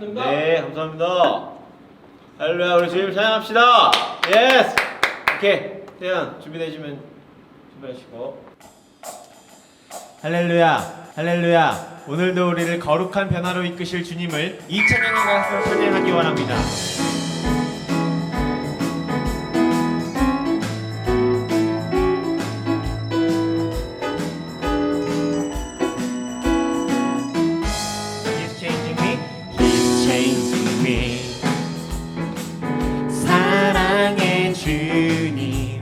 됩니다. 네, 감사합니다. 할렐루야, 우리 주님 찬양합시다. 예스. 오케이, 태연 준비되시면 준비하시고. 할렐루야, 할렐루야. 오늘도 우리를 거룩한 변화로 이끄실 주님을 이 찬양을 가서 찬양하기 원합니다. He's changing me. He's changing me. 사랑의 주님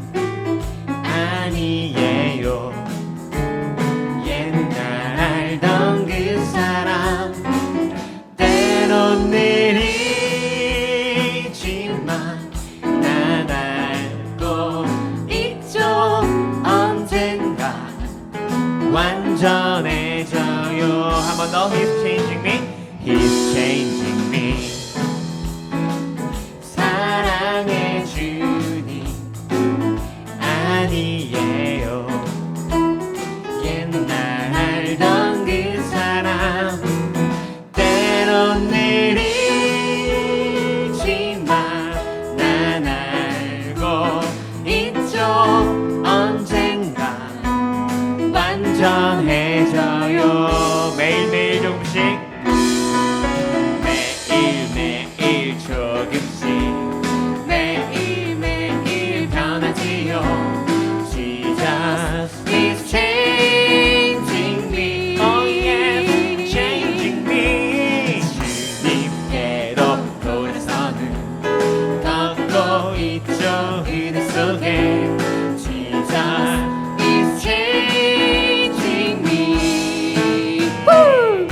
아니에요. 옛날 알던 그 사람 때론 느리지만 난 알고 있죠. 언젠가 완전해져요. 한 번 더. He's changing me. He's changing me. 사랑의 주님 아니에요. 옛날 알던 그 사람 때론 느리지만 난 알고 있죠. 언젠가 완전해져요. 매일매일 조금씩 매일매일 조금씩 매일매일 변하지요. Jesus is changing me. Oh yes, changing me. 주님께로 돌아서는 걷고 있죠. 그대 속에 Jesus is changing me. Woo!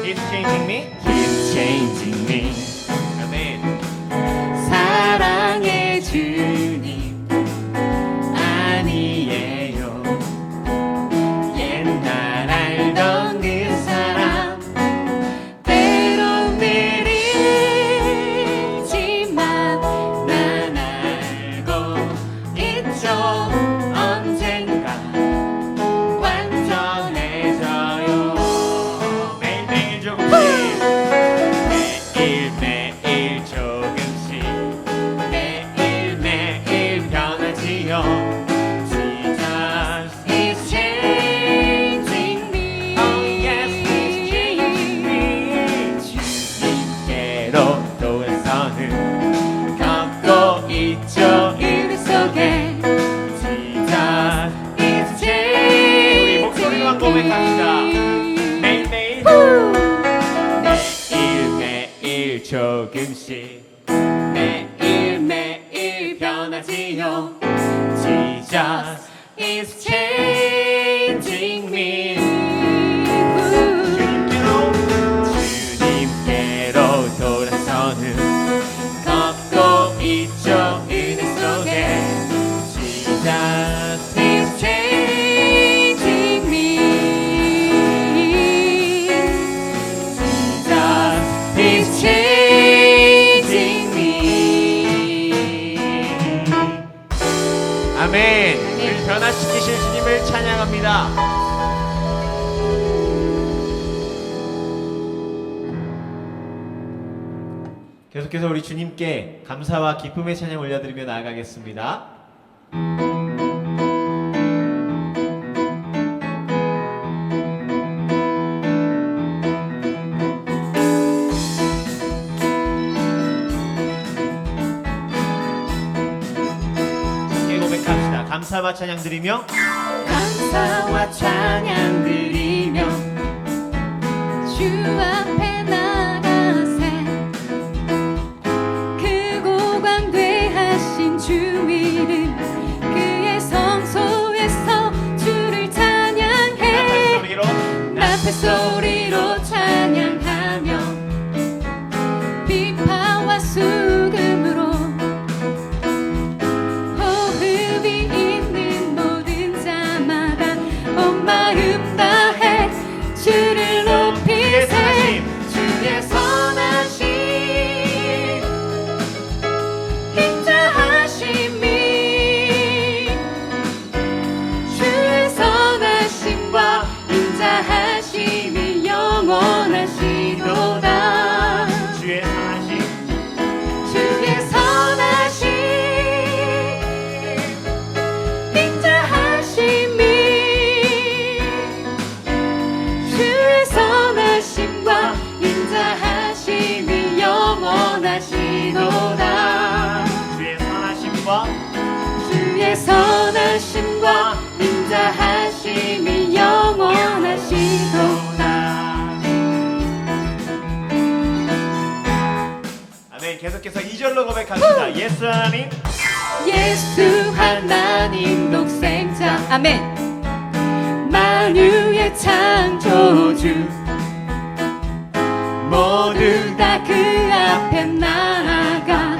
He's changing me. He's changing me. 아멘. 사랑의 주님 아니에요. 옛날 알던 그 사람 때론 느리지만 난 알고 있죠. 언젠가 완전해져요. 매일매일 조금씩 매일매일 조금씩 매일매일 변하지요. Jesus is changing me. Oh yes, he's changing me. 주님께로 돌아서는 걷고 있죠. 그대 속에 Jesus is changing. 우리 목소리만 고백합니다. 매일매일 매일매일 조금씩 매일매일 변하지요. Jesus is changing me. 주님께로 돌아서는 걷고 있죠. 그대 속에 Jesus is changing me. Jesus is changing me. 아멘. 우리를 변화시키실 주님을 찬양합니다. 계속해서 우리 주님께 감사와 기쁨의 찬양 올려드리며 나아가겠습니다. 함께 고백합시다. 감사와 찬양 드리며 감사와 찬양 드리며 주 앞에 나가세 크고 관대하신 주 이름 그의 성소에서 주를 찬양해 나팔 소리로 찬양하며 비파와 수금으로 호흡이 있는 모든 자마다 온 마음 다해 주를 높이세. 주의 선하신 우리 계속해서 2절로 고백합니다. 예수 하나님, 예수 하나님 독생자 아멘. 만유의 창조주 모두 다 그 앞에 나아가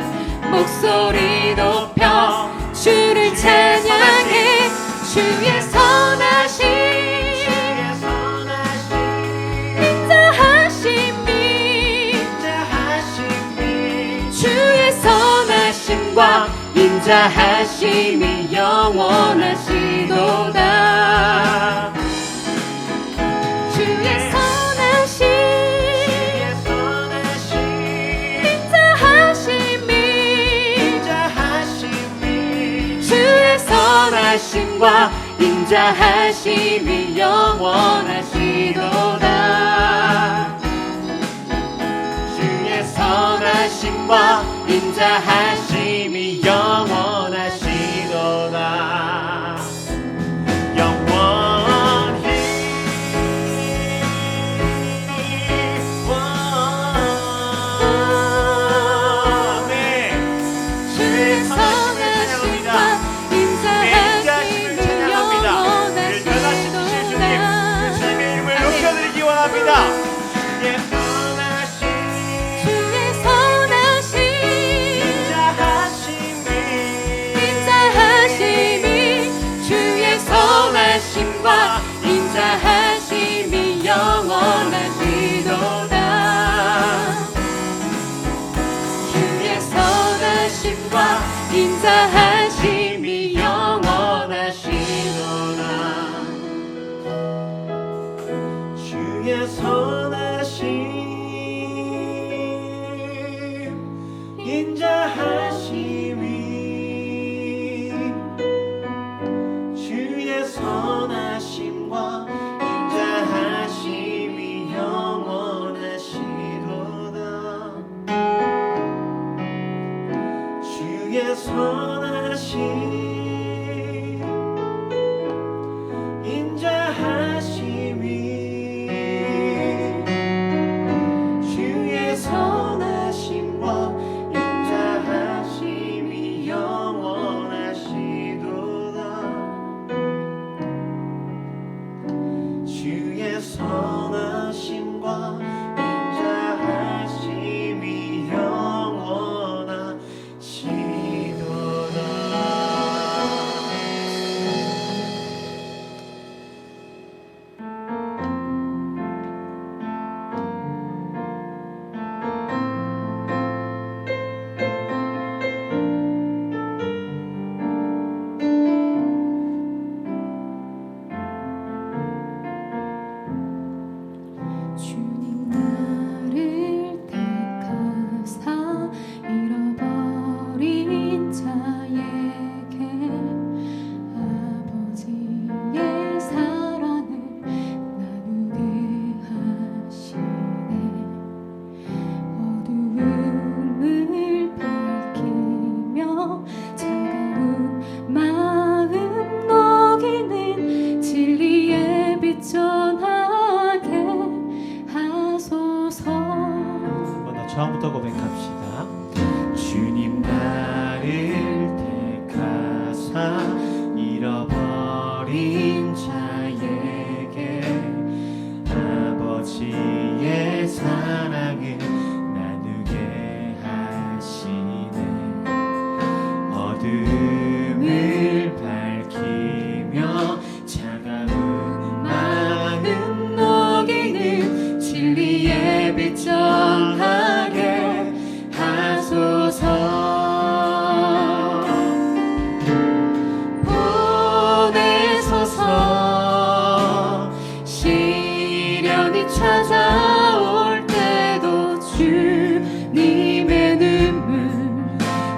목소리 높여 주를 찬양해. 주의 선하심 인자하심이 주의 선하심과 인자하심이 영원하시도다. 주의 선하심 인자하심이 주의 선하심과 인자하심이 영원하시도다. 주의 선하심과 인자하심이 영원하시도다. 영원히 네. 주의 선하심과 인자하심이 영원하시도다. 주님의 이름을 높여드리기 원합니다. 주의 선하심 인자하심이 주의 선하심과 인자하심이 영원하시도다. 주의 선하심과 인자하심이 영원하시도다. 주의 선하심 인자하심이 주의 선하심과 인자하심이 영원하시도다. 주의 선하심 인자하심이 주의 선하심과 인자하심이 영원하시도다. 주의 선하심과 인자하심이 영원하시도다. 주님 나를 택하사 잃어버린 자에게 아버지의 사랑을 나누게 하시네. 어두움을 밝히며 차가운 마음 녹이는 진리의 빛 전하게 하소서. 한번 더 처음부터 고백합시다. 주님 나를 택하사 잃어버린 자에게 아버지의 사랑을 나누게 하시네. 어둠을 밝히며 차가운 마음 녹이는 진리의 빛 전하게 하소서. 보내소서. 시련이 찾아올 때도 주님의 눈물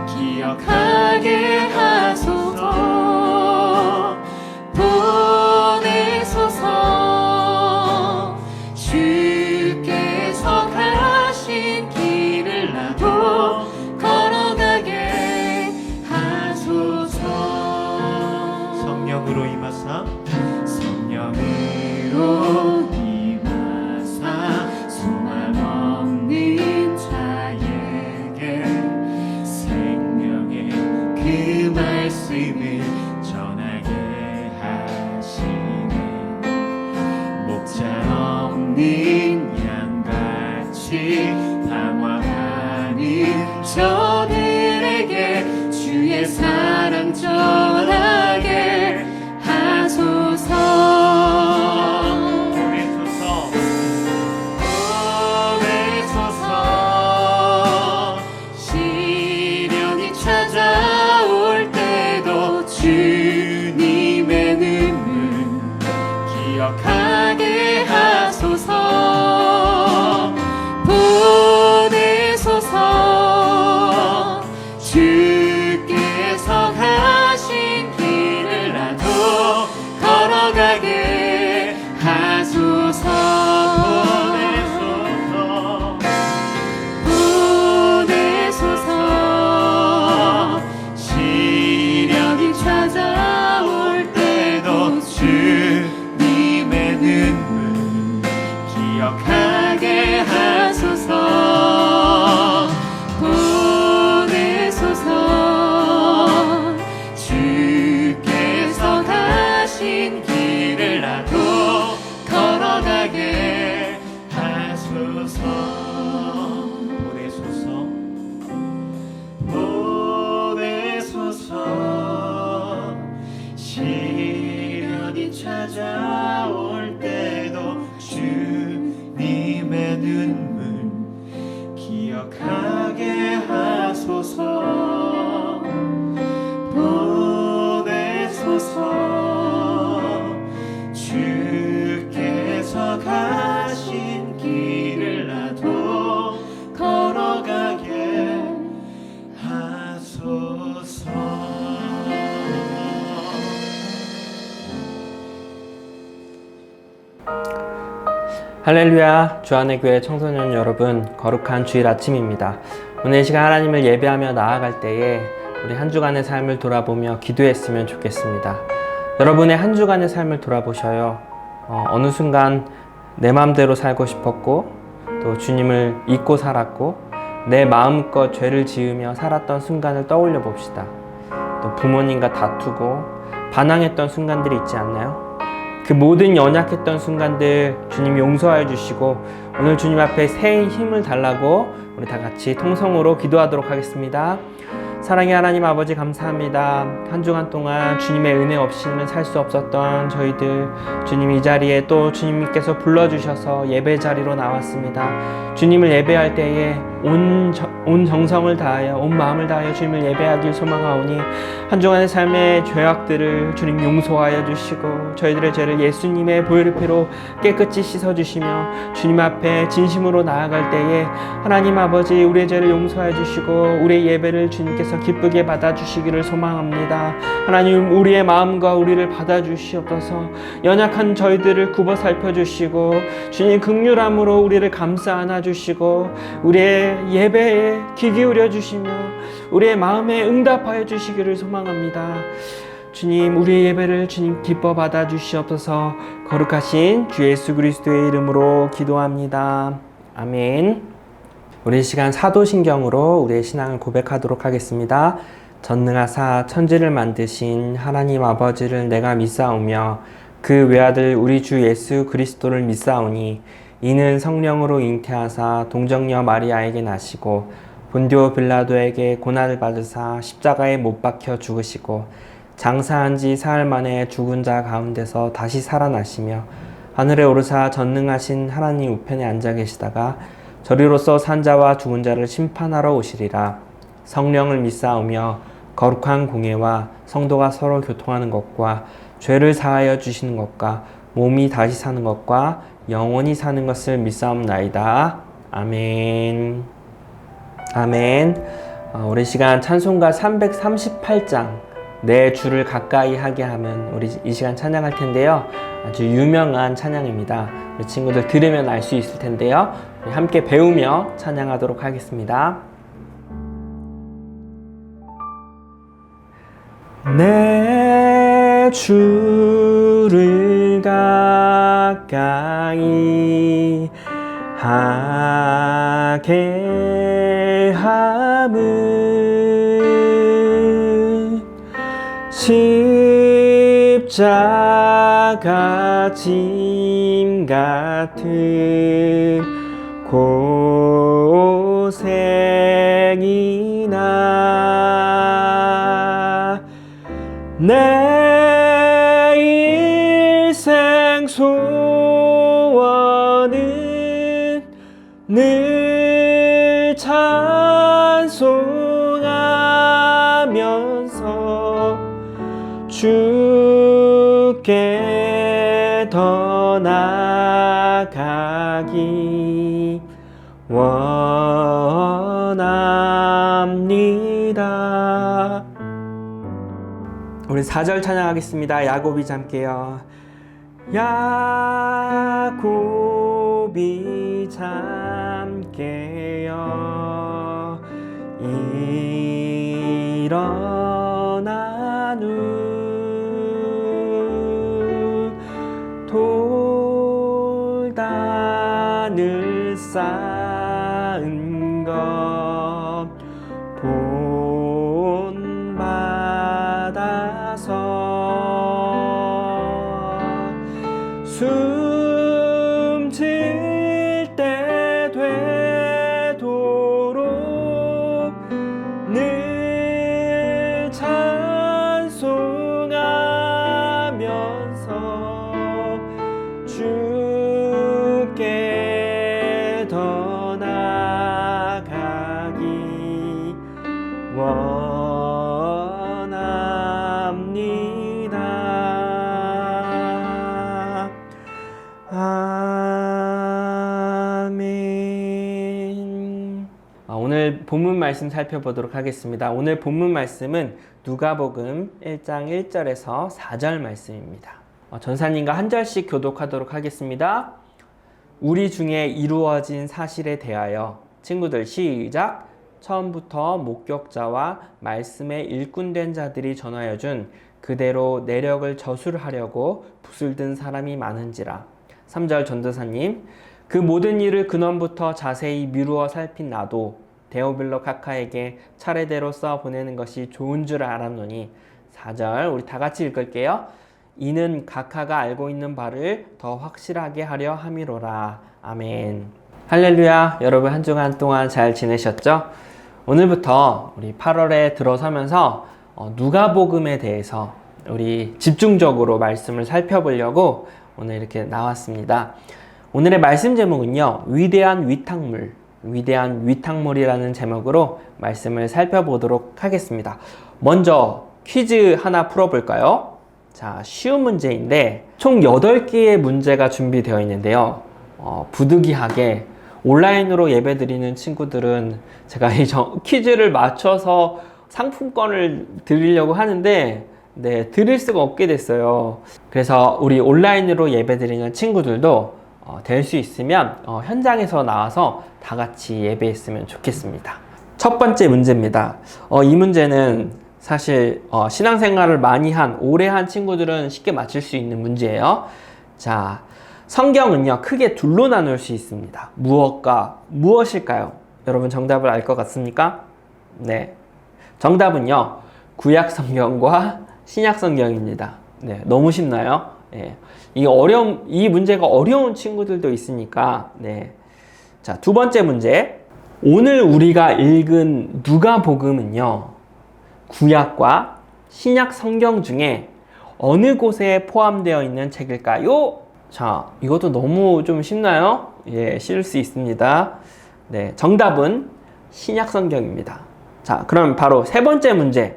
기억하게 하소서. 보내소서. 주께서 가신 길을 나도 걸어가게 하소서. 성령으로 임하사 소망 없는 자에게 말씀을 전하게 하시네. 목자 없는 양같이 방황하는 저들에게 주의 사랑 전하게 하소서. 보내소서. 시련이 찾아올 때도 주님의 눈물 기억하게 하소서. 보내소서. 주께서 가신 길을 나도 걸어가게 하소서. 보내소서. 시련이 찾아올 때도 주님의 눈물 기억하게 하소서. 보내소서. 주께서 가신 길을 나도 걸어가게 하소서. 보내소서. 보내소서. 시련이 찾아올 때도 주님의 눈물 기억하게 하소서. 보내소서. 주께서 가신 길을 나도 걸어가게 하소서. 할렐루야, 주안의 교회 청소년 여러분, 거룩한 주일 아침입니다. 오늘 이 시간 하나님을 예배하며 나아갈 때에 우리 한 주간의 삶을 돌아보며 기도했으면 좋겠습니다. 여러분의 한 주간의 삶을 돌아보셔요. 어느 순간 내 마음대로 살고 싶었고 또 주님을 잊고 살았고 내 마음껏 죄를 지으며 살았던 순간을 떠올려 봅시다. 또 부모님과 다투고 반항했던 순간들이 있지 않나요? 그 모든 연약했던 순간들 주님 용서하여 주시고 오늘 주님 앞에 새 힘을 달라고 우리 다 같이 통성으로 기도하도록 하겠습니다. 사랑의 하나님 아버지 감사합니다. 한 주간 동안 주님의 은혜 없이는 살 수 없었던 저희들 주님 이 자리에 또 주님께서 불러주셔서 예배 자리로 나왔습니다. 주님을 예배할 때에 온 정성을 다하여 온 마음을 다하여 주님을 예배하길 소망하오니 한 주간의 삶의 죄악들을 주님 용서하여 주시고 저희들의 죄를 예수님의 보혈의 피로 깨끗이 씻어주시며 주님 앞에 진심으로 나아갈 때에 하나님 아버지 우리의 죄를 용서해 주시고 우리의 예배를 주님께서 기쁘게 받아주시기를 소망합니다. 하나님 우리의 마음과 우리를 받아주시옵소서. 연약한 저희들을 굽어 살펴주시고 주님 긍휼함으로 우리를 감싸 안아주시고 우리의 예배에 귀 기울여 주시며 우리의 마음에 응답하여 주시기를 소망합니다. 주님 우리의 예배를 주님 기뻐 받아 주시옵소서. 거룩하신 주 예수 그리스도의 이름으로 기도합니다. 아멘. 우리 시간 사도신경으로 우리의 신앙을 고백하도록 하겠습니다. 전능하사 천지를 만드신 하나님 아버지를 내가 믿사오며 그 외아들 우리 주 예수 그리스도를 믿사오니 이는 성령으로 잉태하사 동정녀 마리아에게 나시고 본디오 빌라도에게 고난을 받으사 십자가에 못 박혀 죽으시고 장사한 지 사흘 만에 죽은 자 가운데서 다시 살아나시며 하늘에 오르사 전능하신 하나님 우편에 앉아 계시다가 저리로서 산 자와 죽은 자를 심판하러 오시리라. 성령을 믿사오며 거룩한 공예와 성도가 서로 교통하는 것과 죄를 사하여 주시는 것과 몸이 다시 사는 것과 영원히 사는 것을 믿사옵나이다. 아멘. 아멘. 우리 시간 찬송가 338장 내 주를 가까이 하게 하면 우리 이 시간 찬양할 텐데요. 아주 유명한 찬양입니다. 우리 친구들 들으면 알 수 있을 텐데요. 우리 함께 배우며 찬양하도록 하겠습니다. 내 주를 가까이 하게 함은 십자가 짐 같은 고생이나 내 일생 소원은 늘 찬송하면서 주께 더 나아가기 원합니다. 우리 4절 찬양하겠습니다. 야곱이 잠깨요. 야곱이 잠깨요. 일어나 누 돌단을 쌓은 것 본받아서 숨질 때 되도록 늘 찬송하면서 주께 더 나아가기 원합니다. 아멘. 오늘 본문 말씀 살펴보도록 하겠습니다. 오늘 본문 말씀은 누가복음 1장 1절에서 4절 말씀입니다. 전사님과 한 절씩 교독하도록 하겠습니다. 우리 중에 이루어진 사실에 대하여 친구들 시작. 처음부터 목격자와 말씀에 일꾼된 자들이 전하여 준 그대로 내력을 저술하려고 붓을 든 사람이 많은지라. 3절 전도사님, 그 모든 일을 근원부터 자세히 미루어 살핀 나도 데오빌로 카카에게 차례대로 써 보내는 것이 좋은 줄 알았노니. 4절 우리 다 같이 읽을게요. 이는 각하가 알고 있는 바를 더 확실하게 하려 함이로라. 아멘. 할렐루야. 여러분 한 주간 동안 잘 지내셨죠? 오늘부터 우리 8월에 들어서면서 누가복음에 대해서 우리 집중적으로 말씀을 살펴보려고 오늘 이렇게 나왔습니다. 오늘의 말씀 제목은요, 위대한 위탁물이라는 제목으로 말씀을 살펴보도록 하겠습니다. 먼저 퀴즈 하나 풀어볼까요? 자, 쉬운 문제인데 총 8개의 문제가 준비되어 있는데요. 부득이하게 온라인으로 예배드리는 친구들은 제가 이 퀴즈를 맞춰서 상품권을 드리려고 하는데 드릴 수가 없게 됐어요. 그래서 우리 온라인으로 예배드리는 친구들도 될 수 있으면 현장에서 나와서 다 같이 예배했으면 좋겠습니다. 첫 번째 문제입니다. 이 문제는 사실 신앙생활을 많이 오래 한 친구들은 쉽게 맞출 수 있는 문제예요. 자, 성경은요 크게 둘로 나눌 수 있습니다. 무엇과 무엇일까요? 여러분 정답을 알 것 같습니까? 네, 정답은요 구약 성경과 신약 성경입니다. 네, 너무 쉽나요? 네, 이 문제가 어려운 친구들도 있으니까. 네, 자, 두 번째 문제. 오늘 우리가 읽은 누가복음은요 구약과 신약 성경 중에 어느 곳에 포함되어 있는 책일까요? 자, 이것도 너무 좀 쉽나요? 예, 쉬울 수 있습니다. 네, 정답은 신약 성경입니다. 자, 그럼 바로 세 번째 문제.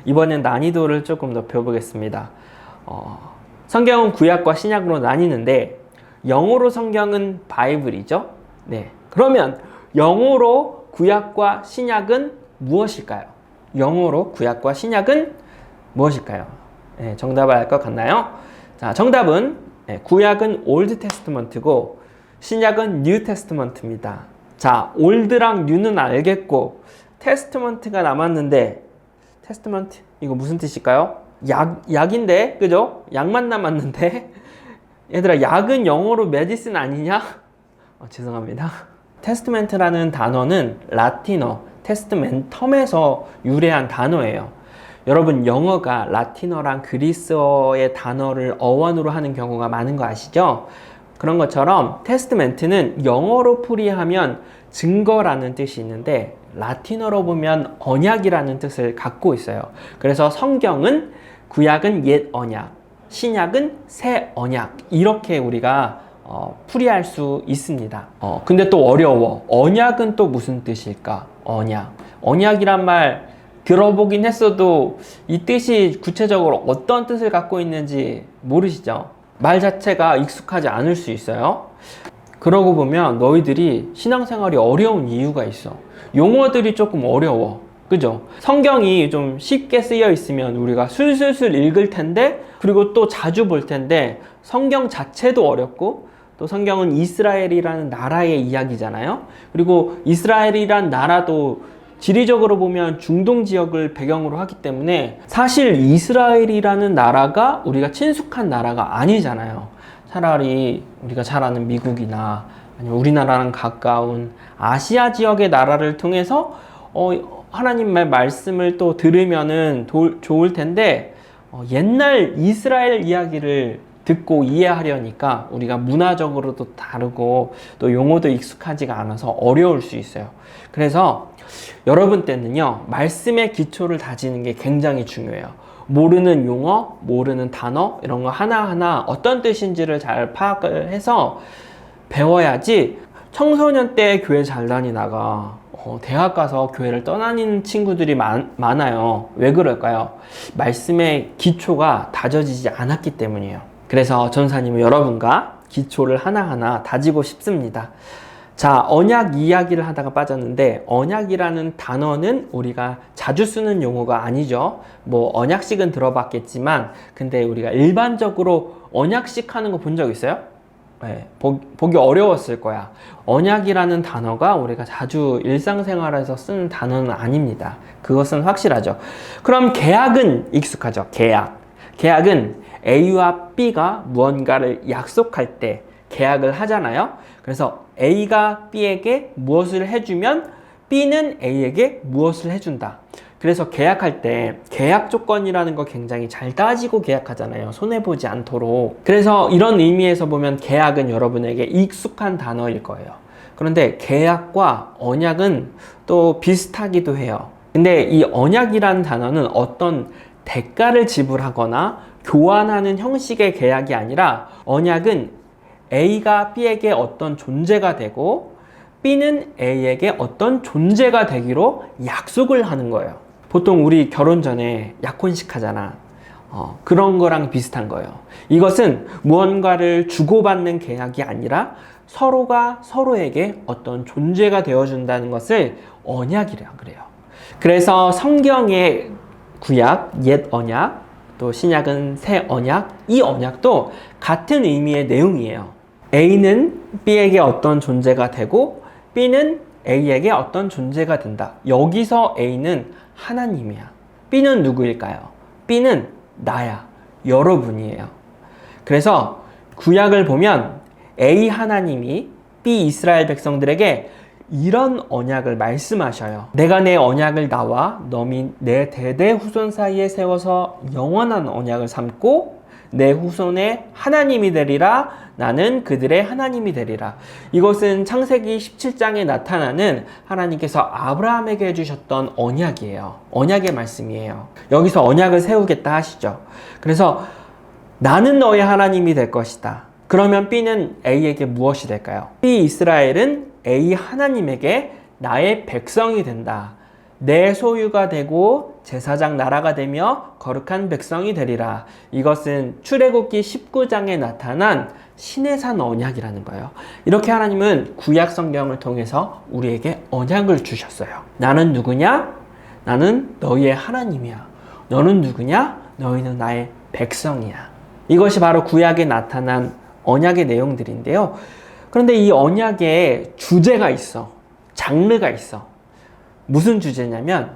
이번엔 난이도를 조금 높여보겠습니다. 성경은 구약과 신약으로 나뉘는데 영어로 성경은 바이블이죠. 네, 그러면 영어로 구약과 신약은 무엇일까요? 영어로 구약과 신약은 무엇일까요? 네, 정답을 알 것 같나요? 자, 정답은 구약은 올드 테스트먼트고 신약은 뉴 테스트먼트입니다. 자, 올드랑 뉴는 알겠고 테스트먼트가 남았는데, 테스트먼트 이거 무슨 뜻일까요? 약인데, 그죠? 약만 남았는데 얘들아, 약은 영어로 메디슨 아니냐? 죄송합니다. 테스트멘트라는 단어는 라틴어 테스트멘텀에서 유래한 단어예요. 여러분 영어가 라틴어랑 그리스어의 단어를 어원으로 하는 경우가 많은 거 아시죠? 그런 것처럼 테스트멘트는 영어로 풀이하면 증거라는 뜻이 있는데 라틴어로 보면 언약이라는 뜻을 갖고 있어요. 그래서 성경은 구약은 옛 언약, 신약은 새 언약 이렇게 우리가 풀이할 수 있습니다. 근데 또 어려워. 언약은 또 무슨 뜻일까? 언약이란 말 들어보긴 했어도 이 뜻이 구체적으로 어떤 뜻을 갖고 있는지 모르시죠? 말 자체가 익숙하지 않을 수 있어요. 그러고 보면 너희들이 신앙생활이 어려운 이유가 있어. 용어들이 조금 어려워. 그죠? 성경이 좀 쉽게 쓰여 있으면 우리가 술술술 읽을 텐데, 그리고 또 자주 볼 텐데, 성경 자체도 어렵고, 또 성경은 이스라엘이라는 나라의 이야기잖아요. 그리고 이스라엘이란 나라도 지리적으로 보면 중동 지역을 배경으로 하기 때문에 사실 이스라엘이라는 나라가 우리가 친숙한 나라가 아니잖아요. 차라리 우리가 잘 아는 미국이나 아니면 우리나라랑 가까운 아시아 지역의 나라를 통해서 하나님의 말씀을 또 들으면은 좋을 텐데 옛날 이스라엘 이야기를 듣고 이해하려니까 우리가 문화적으로도 다르고 또 용어도 익숙하지가 않아서 어려울 수 있어요. 그래서 여러분 때는요, 말씀의 기초를 다지는 게 굉장히 중요해요. 모르는 용어, 모르는 단어 이런 거 하나하나 어떤 뜻인지를 잘 파악을 해서 배워야지. 청소년 때 교회 잘 다니다가 대학 가서 교회를 떠나는 친구들이 많아요. 왜 그럴까요? 말씀의 기초가 다져지지 않았기 때문이에요. 그래서 전사님은 여러분과 기초를 하나하나 다지고 싶습니다. 자, 언약 이야기를 하다가 빠졌는데 언약이라는 단어는 우리가 자주 쓰는 용어가 아니죠. 뭐 언약식은 들어봤겠지만 근데 우리가 일반적으로 언약식 하는 거 본 적 있어요? 네, 보기 어려웠을 거야. 언약이라는 단어가 우리가 자주 일상생활에서 쓰는 단어는 아닙니다. 그것은 확실하죠. 그럼 계약은 익숙하죠. 계약은 A와 B가 무언가를 약속할 때 계약을 하잖아요. 그래서 A가 B에게 무엇을 해주면 B는 A에게 무엇을 해준다. 그래서 계약할 때 계약 조건이라는 거 굉장히 잘 따지고 계약하잖아요. 손해보지 않도록. 그래서 이런 의미에서 보면 계약은 여러분에게 익숙한 단어일 거예요. 그런데 계약과 언약은 또 비슷하기도 해요. 근데 이 언약이라는 단어는 어떤 대가를 지불하거나 교환하는 형식의 계약이 아니라 언약은 A가 B에게 어떤 존재가 되고 B는 A에게 어떤 존재가 되기로 약속을 하는 거예요. 보통 우리 결혼 전에 약혼식 하잖아. 그런 거랑 비슷한 거예요. 이것은 무언가를 주고받는 계약이 아니라 서로가 서로에게 어떤 존재가 되어준다는 것을 언약이라 그래요. 그래서 성경의 구약, 옛 언약, 또 신약은 새 언약, 이 언약도 같은 의미의 내용이에요. A는 B에게 어떤 존재가 되고 B는 A에게 어떤 존재가 된다. 여기서 A는 하나님이야. B는 누구일까요? B는 나야. 여러분이에요. 그래서 구약을 보면 A 하나님이 B 이스라엘 백성들에게 이런 언약을 말씀하셔요. 내가 내 언약을 나와 너희 내 대대 후손 사이에 세워서 영원한 언약을 삼고 내 후손의 하나님이 되리라. 나는 그들의 하나님이 되리라. 이것은 창세기 17장에 나타나는 하나님께서 아브라함에게 해주셨던 언약이에요. 언약의 말씀이에요. 여기서 언약을 세우겠다 하시죠. 그래서 나는 너의 하나님이 될 것이다. 그러면 B는 A에게 무엇이 될까요? B 이스라엘은 A 하나님에게 나의 백성이 된다. 내 소유가 되고 제사장 나라가 되며 거룩한 백성이 되리라. 이것은 출애굽기 19장에 나타난 시내산 언약이라는 거예요. 이렇게 하나님은 구약 성경을 통해서 우리에게 언약을 주셨어요. 나는 누구냐? 나는 너희의 하나님이야. 너는 누구냐? 너희는 나의 백성이야. 이것이 바로 구약에 나타난 언약의 내용들인데요. 그런데 이 언약에 주제가 있어. 장르가 있어. 무슨 주제냐면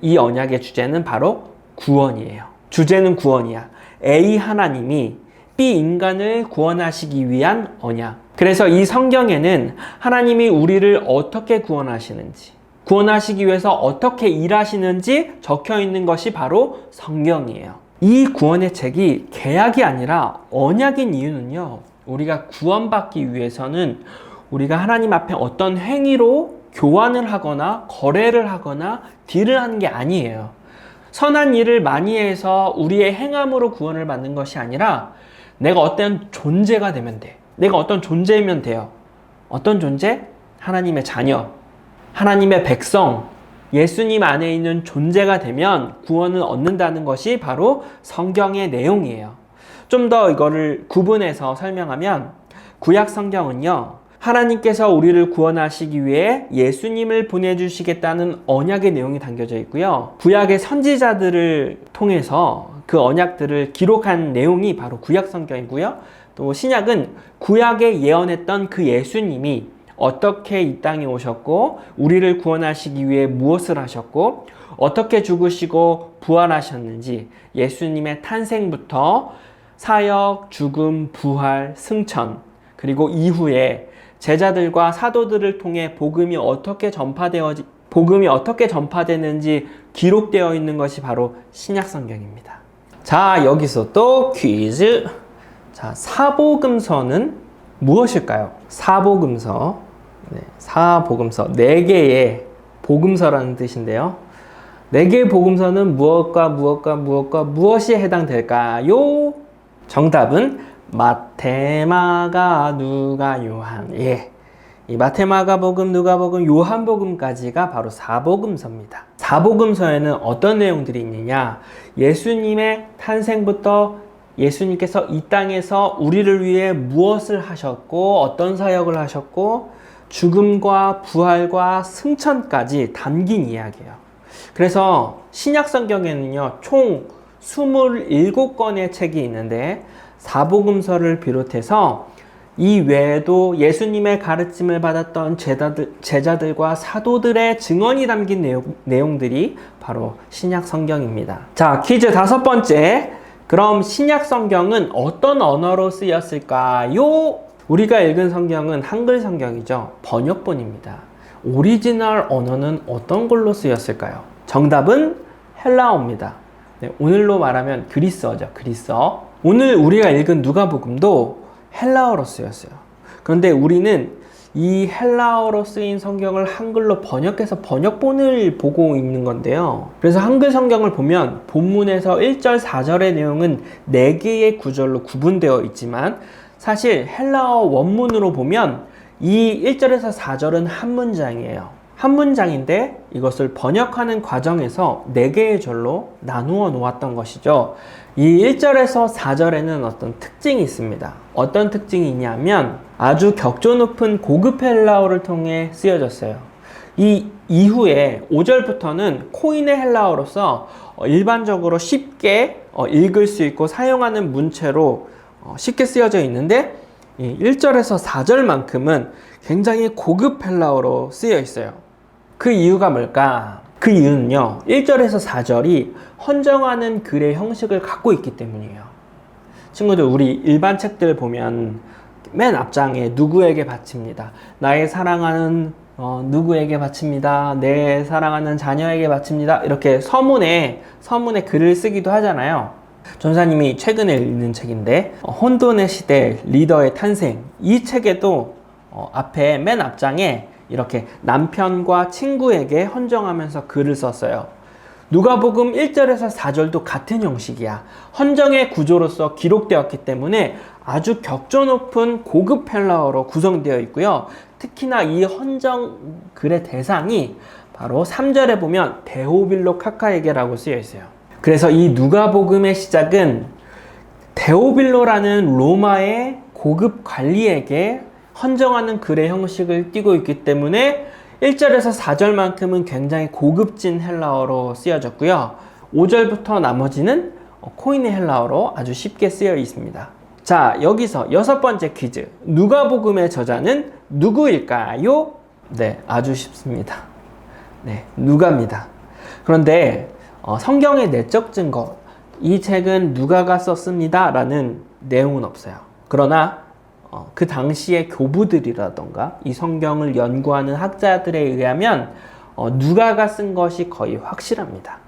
이 언약의 주제는 바로 구원이에요. 주제는 구원이야. A 하나님이 B 인간을 구원하시기 위한 언약. 그래서 이 성경에는 하나님이 우리를 어떻게 구원하시는지, 구원하시기 위해서 어떻게 일하시는지 적혀 있는 것이 바로 성경이에요. 이 구원의 책이 개약이 아니라 언약인 이유는요, 우리가 구원받기 위해서는 우리가 하나님 앞에 어떤 행위로 교환을 하거나 거래를 하거나 딜을 하는 게 아니에요. 선한 일을 많이 해서 우리의 행함으로 구원을 받는 것이 아니라 내가 어떤 존재가 되면 돼. 내가 어떤 존재이면 돼요. 어떤 존재? 하나님의 자녀, 하나님의 백성, 예수님 안에 있는 존재가 되면 구원을 얻는다는 것이 바로 성경의 내용이에요. 좀 더 이거를 구분해서 설명하면 구약 성경은요, 하나님께서 우리를 구원하시기 위해 예수님을 보내주시겠다는 언약의 내용이 담겨져 있고요. 구약의 선지자들을 통해서 그 언약들을 기록한 내용이 바로 구약 성경이고요. 또 신약은 구약에 예언했던 그 예수님이 어떻게 이 땅에 오셨고 우리를 구원하시기 위해 무엇을 하셨고 어떻게 죽으시고 부활하셨는지 예수님의 탄생부터 사역, 죽음, 부활, 승천, 그리고 이후에 제자들과 사도들을 통해 복음이 어떻게 전파되는지 기록되어 있는 것이 바로 신약 성경입니다. 자, 여기서 또 퀴즈. 자, 사복음서는 무엇일까요? 사복음서. 사복음서. 4개의 복음서라는 뜻인데요. 4개의 복음서는 무엇이 해당될까요? 정답은 마태, 마가, 누가, 요한. 이 마태, 마가복음, 누가복음, 요한복음까지가 바로 사복음서입니다. 사복음서에는 어떤 내용들이 있느냐? 예수님의 탄생부터 예수님께서 이 땅에서 우리를 위해 무엇을 하셨고 어떤 사역을 하셨고 죽음과 부활과 승천까지 담긴 이야기예요. 그래서 신약 성경에는요, 총 27권의 책이 있는데 사복음서를 비롯해서 이 외에도 예수님의 가르침을 받았던 제자들과 사도들의 증언이 담긴 내용들이 바로 신약 성경입니다. 자, 퀴즈 5번째. 그럼 신약 성경은 어떤 언어로 쓰였을까요? 우리가 읽은 성경은 한글 성경이죠. 번역본입니다. 오리지널 언어는 어떤 걸로 쓰였을까요? 정답은 헬라어입니다. 오늘로 말하면 그리스어죠. 그리스어. 오늘 우리가 읽은 누가복음도 헬라어로 쓰였어요. 그런데 우리는 이 헬라어로 쓰인 성경을 한글로 번역해서 번역본을 보고 있는 건데요. 그래서 한글 성경을 보면 본문에서 1절, 4절의 내용은 4개의 구절로 구분되어 있지만 사실 헬라어 원문으로 보면 이 1절에서 4절은 한 문장이에요. 한 문장인데 이것을 번역하는 과정에서 4개의 절로 나누어 놓았던 것이죠. 이 1절에서 4절에는 어떤 특징이 있습니다. 어떤 특징이 있냐면 아주 격조 높은 고급 헬라어를 통해 쓰여졌어요. 이 이후에 5절부터는 코인의 헬라어로서 일반적으로 쉽게 읽을 수 있고 사용하는 문체로 쉽게 쓰여져 있는데 1절에서 4절만큼은 굉장히 고급 헬라어로 쓰여 있어요. 그 이유가 뭘까? 그 이유는요, 1절에서 4절이 헌정하는 글의 형식을 갖고 있기 때문이에요. 친구들, 우리 일반 책들 보면 맨 앞장에 누구에게 바칩니다. 나의 사랑하는 누구에게 바칩니다. 내 사랑하는 자녀에게 바칩니다. 이렇게 서문에 글을 쓰기도 하잖아요. 전사님이 최근에 읽는 책인데 혼돈의 시대 리더의 탄생, 이 책에도 앞에 맨 앞장에 이렇게 남편과 친구에게 헌정하면서 글을 썼어요. 누가복음 1절에서 4절도 같은 형식이야. 헌정의 구조로서 기록되었기 때문에 아주 격조 높은 고급 헬라어로 구성되어 있고요. 특히나 이 헌정 글의 대상이 바로 3절에 보면 데오빌로 카카에게라고 쓰여 있어요. 그래서 이 누가복음의 시작은 데오빌로라는 로마의 고급 관리에게 헌정하는 글의 형식을 띠고 있기 때문에 1절에서 4절만큼은 굉장히 고급진 헬라어로 쓰여졌고요. 5절부터 나머지는 코인의 헬라어로 아주 쉽게 쓰여 있습니다. 자, 여기서 6번째 퀴즈. 누가복음의 저자는 누구일까요? 네, 아주 쉽습니다. 네, 누가입니다. 그런데 성경의 내적 증거, 이 책은 누가가 썼습니다 라는 내용은 없어요. 그러나 그 당시의 교부들이라던가 이 성경을 연구하는 학자들에 의하면 누가가 쓴 것이 거의 확실합니다.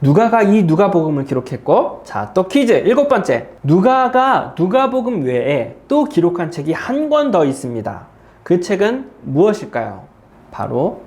누가가 이 누가복음을 기록했고, 자, 또 퀴즈 7번째. 누가가 누가복음 외에 또 기록한 책이 한 권 더 있습니다. 그 책은 무엇일까요? 바로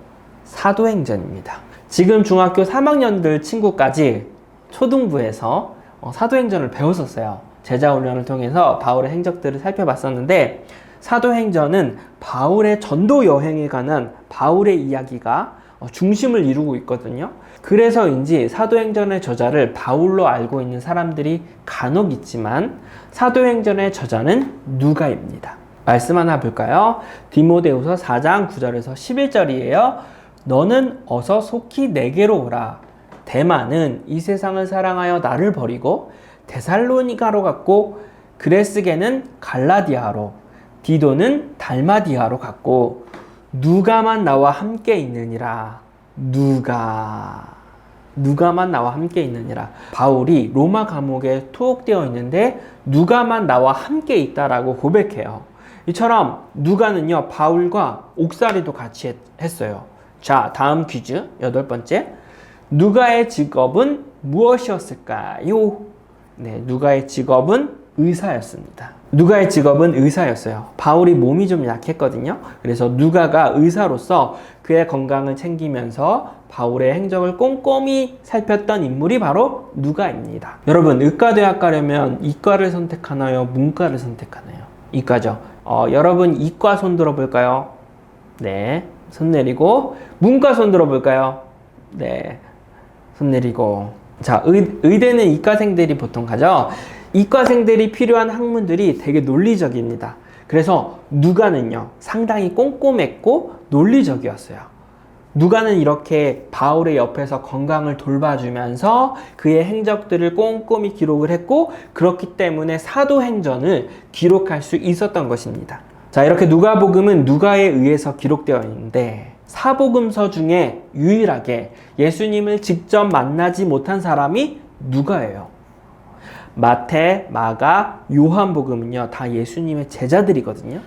사도행전입니다. 지금 중학교 3학년들 친구까지 초등부에서 사도행전을 배웠었어요. 제자훈련을 통해서 바울의 행적들을 살펴봤었는데, 사도행전은 바울의 전도 여행에 관한 바울의 이야기가 중심을 이루고 있거든요. 그래서인지 사도행전의 저자를 바울로 알고 있는 사람들이 간혹 있지만 사도행전의 저자는 누가입니다. 말씀 하나 볼까요? 디모데후서 4장 9절에서 11절이에요. 너는 어서 속히 내게로 오라. 데마는 이 세상을 사랑하여 나를 버리고 데살로니가로 갔고, 그레스게는 갈라디아로, 디도는 달마디아로 갔고, 누가만 나와 함께 있느니라. 누가만 나와 함께 있느니라. 바울이 로마 감옥에 투옥되어 있는데 누가만 나와 함께 있다라고 고백해요. 이처럼 누가는요, 바울과 옥살이도 같이 했어요. 자, 다음 퀴즈 8번째. 누가의 직업은 무엇이었을까요? 네, 누가의 직업은 의사였습니다. 누가의 직업은 의사였어요. 바울이 몸이 좀 약했거든요. 그래서 누가가 의사로서 그의 건강을 챙기면서 바울의 행적을 꼼꼼히 살폈던 인물이 바로 누가입니다. 여러분, 의과대학 가려면 이과를 선택하나요? 문과를 선택하나요? 이과죠. 여러분, 이과 손 들어볼까요? 네, 손 내리고. 문과 손 들어볼까요? 네, 손 내리고. 자, 의대는 이과생들이 보통 가죠. 이과생들이 필요한 학문들이 되게 논리적입니다. 그래서 누가는요, 상당히 꼼꼼했고 논리적이었어요. 누가는 이렇게 바울의 옆에서 건강을 돌봐주면서 그의 행적들을 꼼꼼히 기록을 했고, 그렇기 때문에 사도행전을 기록할 수 있었던 것입니다. 자, 이렇게 누가복음은 누가에 의해서 기록되어 있는데, 사복음서 중에 유일하게 예수님을 직접 만나지 못한 사람이 누가예요. 마태, 마가, 요한복음은요, 다 예수님의 제자들이거든요.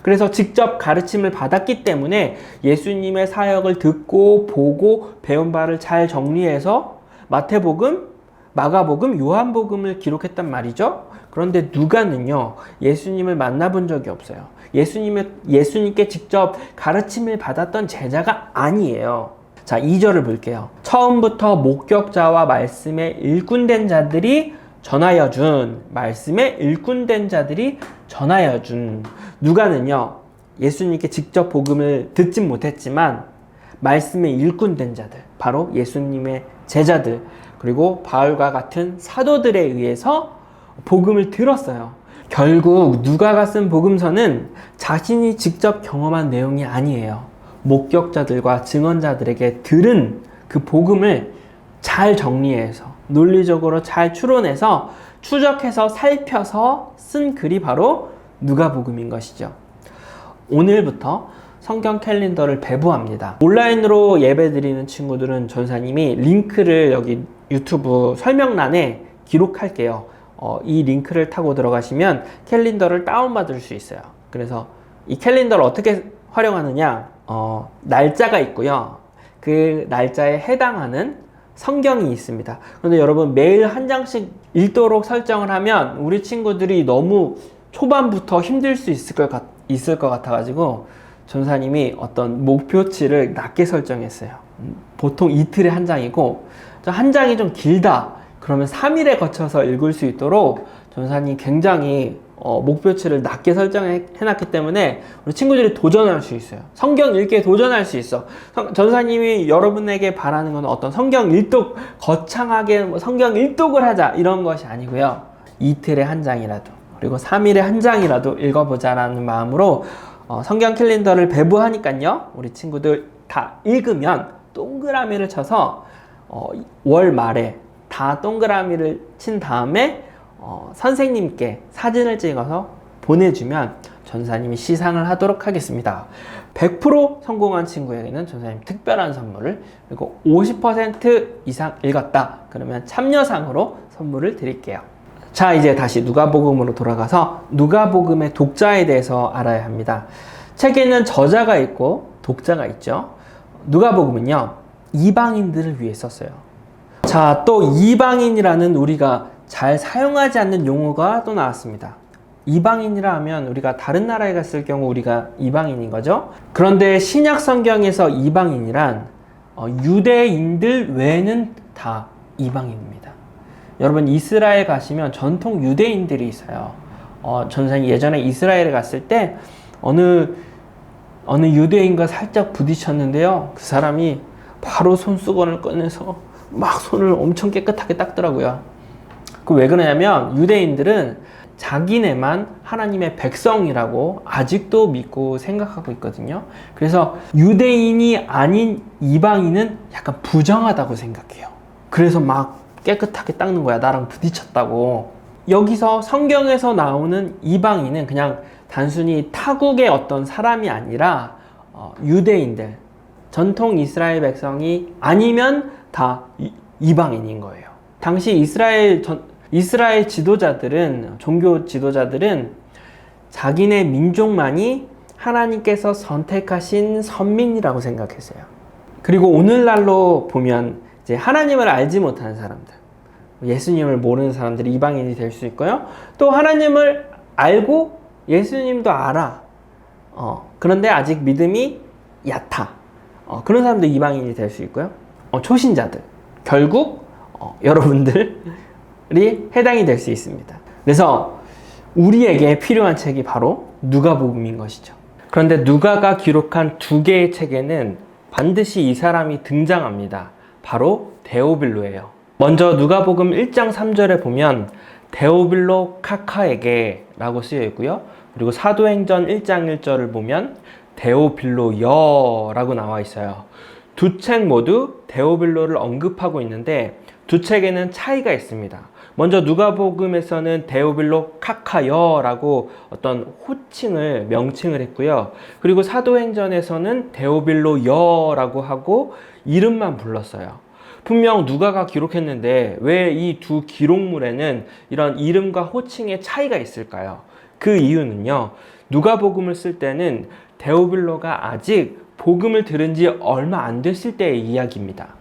그래서 직접 가르침을 받았기 때문에 예수님의 사역을 듣고 보고 배운 바를 잘 정리해서 마태복음, 마가복음, 요한복음을 기록했단 말이죠. 그런데 누가는요, 예수님을 만나본 적이 없어요. 예수님께 직접 가르침을 받았던 제자가 아니에요. 자, 2절을 볼게요. 처음부터 목격자와 말씀에 일꾼된 자들이 전하여 준, 말씀에 일꾼된 자들이 전하여 준. 누가는요, 예수님께 직접 복음을 듣진 못했지만 말씀에 일꾼된 자들, 바로 예수님의 제자들, 그리고 바울과 같은 사도들에 의해서 복음을 들었어요. 결국 누가가 쓴 복음서는 자신이 직접 경험한 내용이 아니에요. 목격자들과 증언자들에게 들은 그 복음을 잘 정리해서 논리적으로 잘 추론해서 추적해서 살펴서 쓴 글이 바로 누가복음인 것이죠. 오늘부터 성경 캘린더를 배부합니다. 온라인으로 예배드리는 친구들은 전사님이 링크를 여기 유튜브 설명란에 기록할게요. 이 링크를 타고 들어가시면 캘린더를 다운받을 수 있어요. 그래서 이 캘린더를 어떻게 활용하느냐, 날짜가 있고요. 그 날짜에 해당하는 성경이 있습니다. 그런데 여러분, 매일 한 장씩 읽도록 설정을 하면 우리 친구들이 너무 초반부터 힘들 수 있을 것 같아가지고 전사님이 어떤 목표치를 낮게 설정했어요. 보통 이틀에 한 장이고, 한 장이 좀 길다 그러면 3일에 거쳐서 읽을 수 있도록 전사님 굉장히 목표치를 낮게 설정해놨기 때문에 우리 친구들이 도전할 수 있어요. 성경 읽기에 도전할 수 있어. 전사님이 여러분에게 바라는 건 어떤 성경 일독, 거창하게 성경 일독을 하자 이런 것이 아니고요. 이틀에 한 장이라도, 그리고 3일에 한 장이라도 읽어보자라는 마음으로 성경 캘린더를 배부하니까요. 우리 친구들 다 읽으면 동그라미를 쳐서 월 말에 다 동그라미를 친 다음에 선생님께 사진을 찍어서 보내주면 전사님이 시상을 하도록 하겠습니다. 100% 성공한 친구에게는 전사님 특별한 선물을, 그리고 50% 이상 읽었다 그러면 참여상으로 선물을 드릴게요. 자, 이제 다시 누가복음으로 돌아가서 누가복음의 독자에 대해서 알아야 합니다. 책에는 저자가 있고 독자가 있죠. 누가복음은요, 이방인들을 위해 썼어요. 자, 또 이방인이라는 우리가 잘 사용하지 않는 용어가 또 나왔습니다. 이방인이라 하면 우리가 다른 나라에 갔을 경우 우리가 이방인인 거죠. 그런데 신약 성경에서 이방인이란 유대인들 외에는 다 이방인입니다. 여러분, 이스라엘 가시면 전통 유대인들이 있어요. 저는 예전에 이스라엘에 갔을 때 어느 유대인과 살짝 부딪혔는데요. 그 사람이 바로 손수건을 꺼내서 막 손을 엄청 깨끗하게 닦더라고요. 그 왜 그러냐면 유대인들은 자기네만 하나님의 백성이라고 아직도 믿고 생각하고 있거든요. 그래서 유대인이 아닌 이방인은 약간 부정하다고 생각해요. 그래서 막 깨끗하게 닦는 거야. 나랑 부딪혔다고. 여기서 성경에서 나오는 이방인은 그냥 단순히 타국의 어떤 사람이 아니라 유대인들, 전통 이스라엘 백성이 아니면 다 이방인인 거예요. 당시 이스라엘 지도자들은, 종교 지도자들은 자기네 민족만이 하나님께서 선택하신 선민이라고 생각했어요. 그리고 오늘날로 보면 이제 하나님을 알지 못하는 사람들, 예수님을 모르는 사람들이 이방인이 될 수 있고요. 또 하나님을 알고 예수님도 알아. 그런데 아직 믿음이 얕아. 그런 사람도 이방인이 될 수 있고요. 초신자들. 결국 여러분들이 해당이 될 수 있습니다. 그래서 우리에게 필요한 책이 바로 누가복음인 것이죠. 그런데 누가가 기록한 두 개의 책에는 반드시 이 사람이 등장합니다. 바로 데오빌로예요. 먼저 누가복음 1장 3절에 보면 데오빌로 카카에게 라고 쓰여 있고요. 그리고 사도행전 1장 1절을 보면 데오빌로여 라고 나와 있어요. 두 책 모두 데오빌로를 언급하고 있는데 두 책에는 차이가 있습니다. 먼저 누가복음에서는 데오빌로 카카여라고 어떤 호칭을 명칭을 했고요. 그리고 사도행전에서는 데오빌로여라고 하고 이름만 불렀어요. 분명 누가가 기록했는데 왜 이 두 기록물에는 이런 이름과 호칭의 차이가 있을까요? 그 이유는요, 누가복음을 쓸 때는 데오빌로가 아직 복음을 들은 지 얼마 안 됐을 때의 이야기입니다.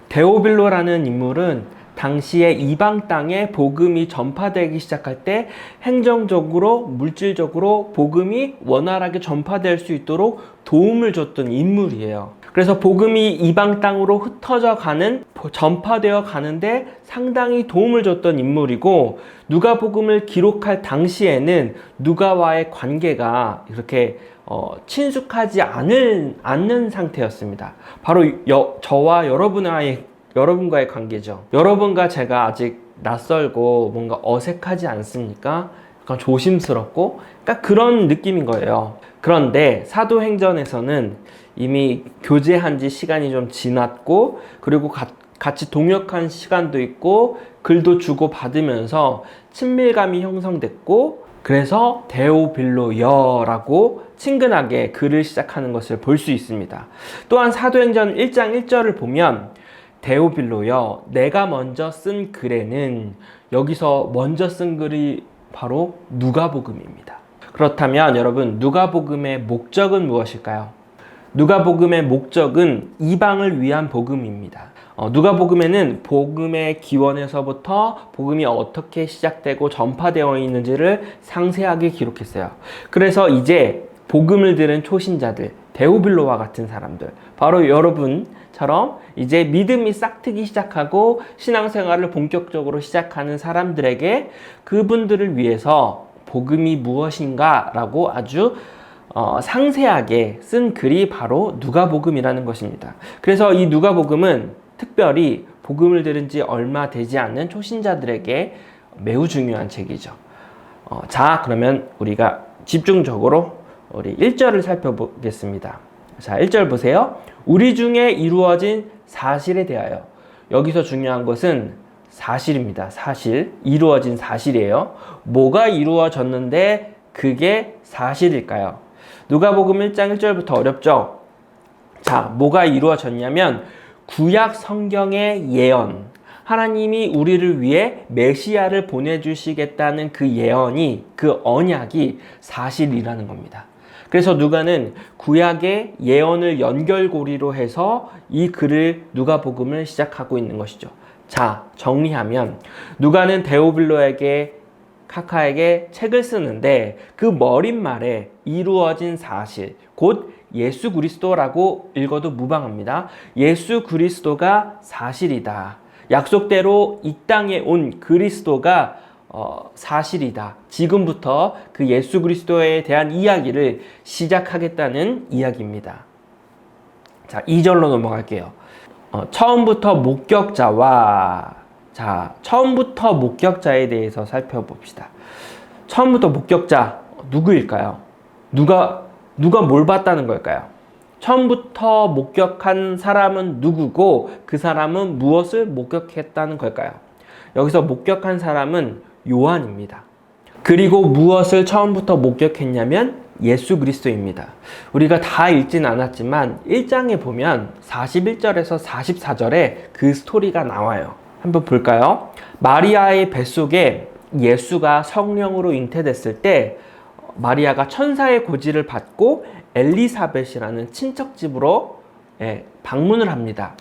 데오빌로라는 인물은 당시에 이방 땅에 복음이 전파되기 시작할 때 행정적으로, 물질적으로 복음이 원활하게 전파될 수 있도록 도움을 줬던 인물이에요. 그래서 복음이 이방 땅으로 흩어져 가는, 전파되어 가는데 상당히 도움을 줬던 인물이고, 누가복음을 기록할 당시에는 누가와의 관계가 이렇게 친숙하지 않는 상태였습니다. 바로 저와 여러분과의 관계죠. 여러분과 제가 아직 낯설고 뭔가 어색하지 않습니까? 약간 조심스럽고 약간 그런 느낌인 거예요. 그런데 사도행전에서는 이미 교제한 지 시간이 좀 지났고, 그리고 같이 동역한 시간도 있고, 글도 주고 받으면서 친밀감이 형성됐고, 그래서 데오빌로여라고 친근하게 글을 시작하는 것을 볼 수 있습니다. 또한 사도행전 1장 1절을 보면 데오빌로여, 내가 먼저 쓴 글에는, 여기서 먼저 쓴 글이 바로 누가복음입니다. 그렇다면 여러분, 누가복음의 목적은 무엇일까요? 누가복음의 목적은 이방을 위한 복음입니다. 누가복음에는 복음의 기원에서부터 복음이 어떻게 시작되고 전파되어 있는지를 상세하게 기록했어요. 그래서 이제 복음을 들은 초신자들, 데오빌로와 같은 사람들, 바로 여러분처럼 이제 믿음이 싹트기 시작하고 신앙생활을 본격적으로 시작하는 사람들에게 그분들을 위해서 복음이 무엇인가 라고 아주 상세하게 쓴 글이 바로 누가복음이라는 것입니다. 그래서 이 누가복음은 특별히 복음을 들은 지 얼마 되지 않는 초신자들에게 매우 중요한 책이죠. 자, 그러면 우리가 집중적으로 우리 1절을 살펴보겠습니다. 자, 1절 보세요. 우리 중에 이루어진 사실에 대하여. 여기서 중요한 것은 사실입니다. 사실. 이루어진 사실이에요. 뭐가 이루어졌는데 그게 사실일까요? 누가복음 1장 1절부터 어렵죠? 자, 뭐가 이루어졌냐면 구약 성경의 예언, 하나님이 우리를 위해 메시아를 보내주시겠다는 그 예언이, 그 언약이 사실이라는 겁니다. 그래서 누가는 구약의 예언을 연결고리로 해서 이 글을 누가복음을 시작하고 있는 것이죠. 자, 정리하면 누가는 데오빌로에게 카카에게 책을 쓰는데 그 머릿말에 이루어진 사실, 곧 예수 그리스도라고 읽어도 무방합니다. 예수 그리스도가 사실이다. 약속대로 이 땅에 온 그리스도가 사실이다. 지금부터 그 예수 그리스도에 대한 이야기를 시작하겠다는 이야기입니다. 자, 2절로 넘어갈게요. 처음부터 목격자에 대해서 살펴봅시다. 처음부터 목격자 누구일까요? 누가 뭘 봤다는 걸까요? 처음부터 목격한 사람은 누구고 그 사람은 무엇을 목격했다는 걸까요? 여기서 목격한 사람은 요한입니다. 그리고 무엇을 처음부터 목격했냐면 예수 그리스도입니다. 우리가 다 읽진 않았지만 1장에 보면 41절에서 44절에 그 스토리가 나와요. 한번 볼까요? 마리아의 뱃속에 예수가 성령으로 잉태됐을 때 마리아가 천사의 고지를 받고 엘리사벳이라는 친척집으로 방문을 합니다.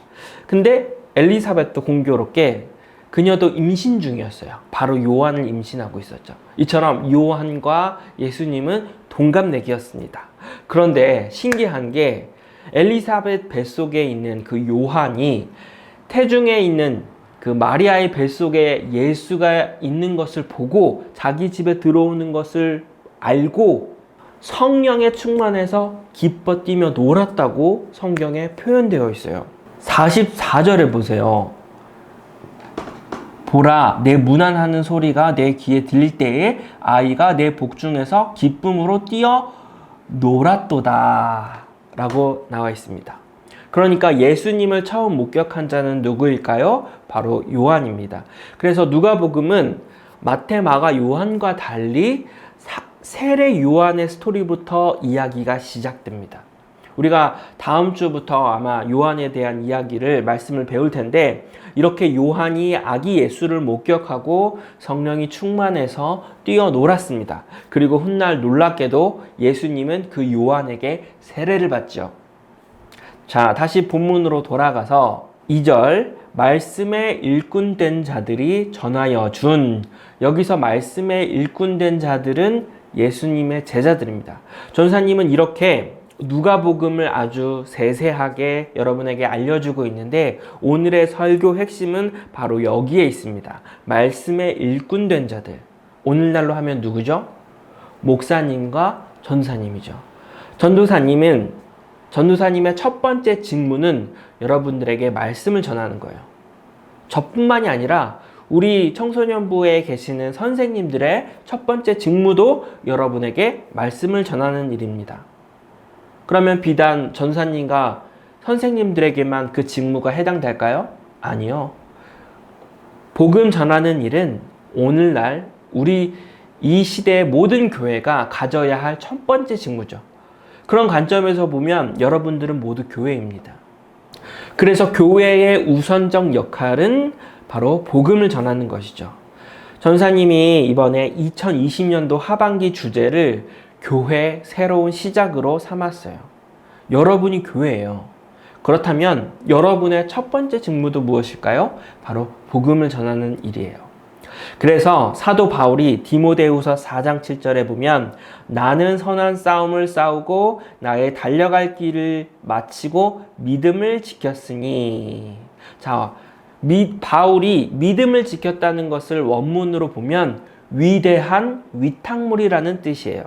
근데 엘리사벳도 공교롭게 그녀도 임신 중이었어요. 바로 요한을 임신하고 있었죠. 이처럼 요한과 예수님은 동갑내기였습니다. 그런데 신기한 게 엘리사벳 뱃속에 있는 그 요한이 태중에 있는 그 마리아의 뱃속에 예수가 있는 것을 보고 자기 집에 들어오는 것을 알고 성령에 충만해서 기뻐 뛰며 놀았다고 성경에 표현되어 있어요. 44절에 보세요. 보라, 내 문안하는 소리가 내 귀에 들릴 때에 아이가 내 복중에서 기쁨으로 뛰어 놀았도다 라고 나와 있습니다. 그러니까 예수님을 처음 목격한 자는 누구일까요? 바로 요한입니다. 그래서 누가복음은 마태, 마가, 요한과 달리 세례 요한의 스토리부터 이야기가 시작됩니다. 우리가 다음 주부터 아마 요한에 대한 이야기를 말씀을 배울 텐데 이렇게 요한이 아기 예수를 목격하고 성령이 충만해서 뛰어놀았습니다. 그리고 훗날 놀랍게도 예수님은 그 요한에게 세례를 받죠. 자, 다시 본문으로 돌아가서 2절 말씀에 일꾼된 자들이 전하여 준, 여기서 말씀에 일꾼된 자들은 예수님의 제자들입니다. 전사님은 이렇게 누가복음을 아주 세세하게 여러분에게 알려주고 있는데 오늘의 설교 핵심은 바로 여기에 있습니다. 말씀에 일꾼된 자들. 오늘날로 하면 누구죠? 목사님과 전도사님이죠. 전도사님의 첫 번째 직무는 여러분들에게 말씀을 전하는 거예요. 저뿐만이 아니라 우리 청소년부에 계시는 선생님들의 첫 번째 직무도 여러분에게 말씀을 전하는 일입니다. 그러면 비단 전사님과 선생님들에게만 그 직무가 해당될까요? 아니요. 복음 전하는 일은 오늘날 우리 이 시대의 모든 교회가 가져야 할 첫 번째 직무죠. 그런 관점에서 보면 여러분들은 모두 교회입니다. 그래서 교회의 우선적 역할은 바로 복음을 전하는 것이죠. 전사님이 이번에 2020년도 하반기 주제를 교회 새로운 시작으로 삼았어요. 여러분이 교회예요. 그렇다면 여러분의 첫 번째 직무도 무엇일까요? 바로 복음을 전하는 일이에요. 그래서 사도 바울이 디모데후서 4장 7절에 보면 나는 선한 싸움을 싸우고 나의 달려갈 길을 마치고 믿음을 지켰으니, 자, 바울이 믿음을 지켰다는 것을 원문으로 보면 위대한 위탁물이라는 뜻이에요.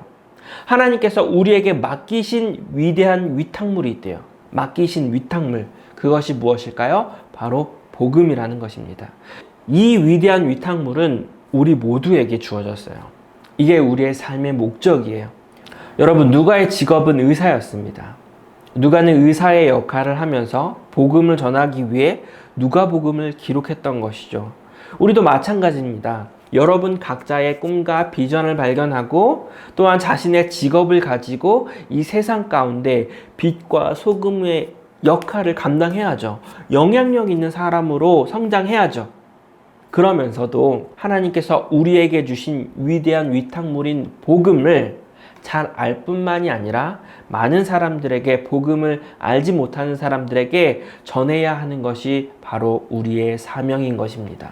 하나님께서 우리에게 맡기신 위대한 위탁물이 있대요. 맡기신 위탁물, 그것이 무엇일까요? 바로 복음이라는 것입니다. 이 위대한 위탁물은 우리 모두에게 주어졌어요. 이게 우리의 삶의 목적이에요. 여러분, 누가의 직업은 의사였습니다. 누가는 의사의 역할을 하면서 복음을 전하기 위해 누가복음을 기록했던 것이죠. 우리도 마찬가지입니다. 여러분 각자의 꿈과 비전을 발견하고 또한 자신의 직업을 가지고 이 세상 가운데 빛과 소금의 역할을 감당해야죠. 영향력 있는 사람으로 성장해야죠. 그러면서도 하나님께서 우리에게 주신 위대한 위탁물인 복음을 잘 알 뿐만이 아니라 많은 사람들에게, 복음을 알지 못하는 사람들에게 전해야 하는 것이 바로 우리의 사명인 것입니다.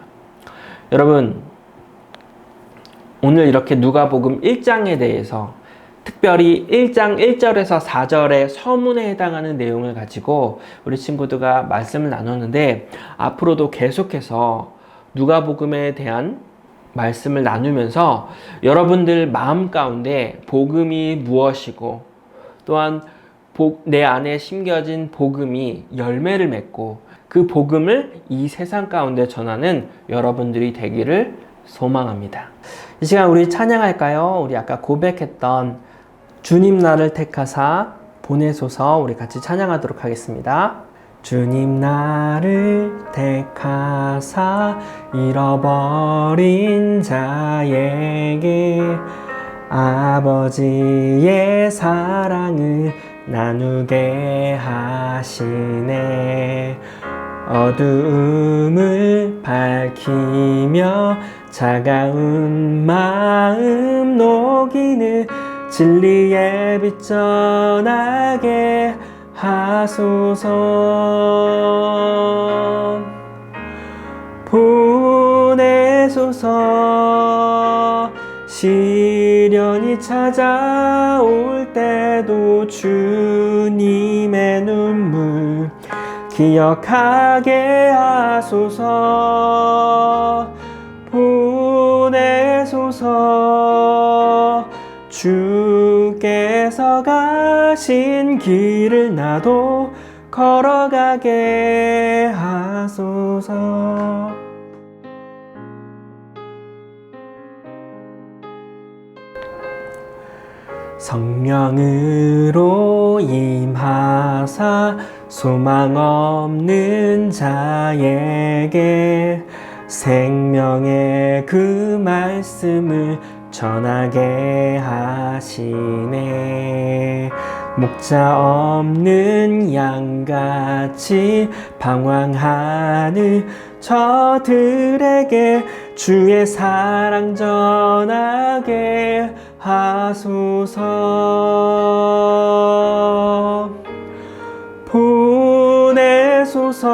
여러분, 오늘 이렇게 누가복음 1장에 대해서, 특별히 1장 1절에서 4절의 서문에 해당하는 내용을 가지고 우리 친구들과 말씀을 나눴는데, 앞으로도 계속해서 누가복음에 대한 말씀을 나누면서 여러분들 마음 가운데 복음이 무엇이고, 또한 내 안에 심겨진 복음이 열매를 맺고 그 복음을 이 세상 가운데 전하는 여러분들이 되기를 소망합니다. 이 시간 우리 찬양할까요? 우리 아까 고백했던 주님 나를 택하사 보내소서, 우리 같이 찬양하도록 하겠습니다. 주님 나를 택하사 잃어버린 자에게 아버지의 사랑을 나누게 하시네. 어두움을 밝히며 차가운 마음 녹이는 진리의 빛 전하게 하소서. 보내소서. 시련이 찾아올 때도 주님의 눈물 기억하게 하소서. 보내소서. 주께서 가신 길을 나도 걸어가게 하소서. 성령으로 임하사 소망 없는 자에게 생명의 그 말씀을 전하게 하시네. 목자 없는 양같이 방황하는 저들에게 주의 사랑 전하게 하소서. 보내소서.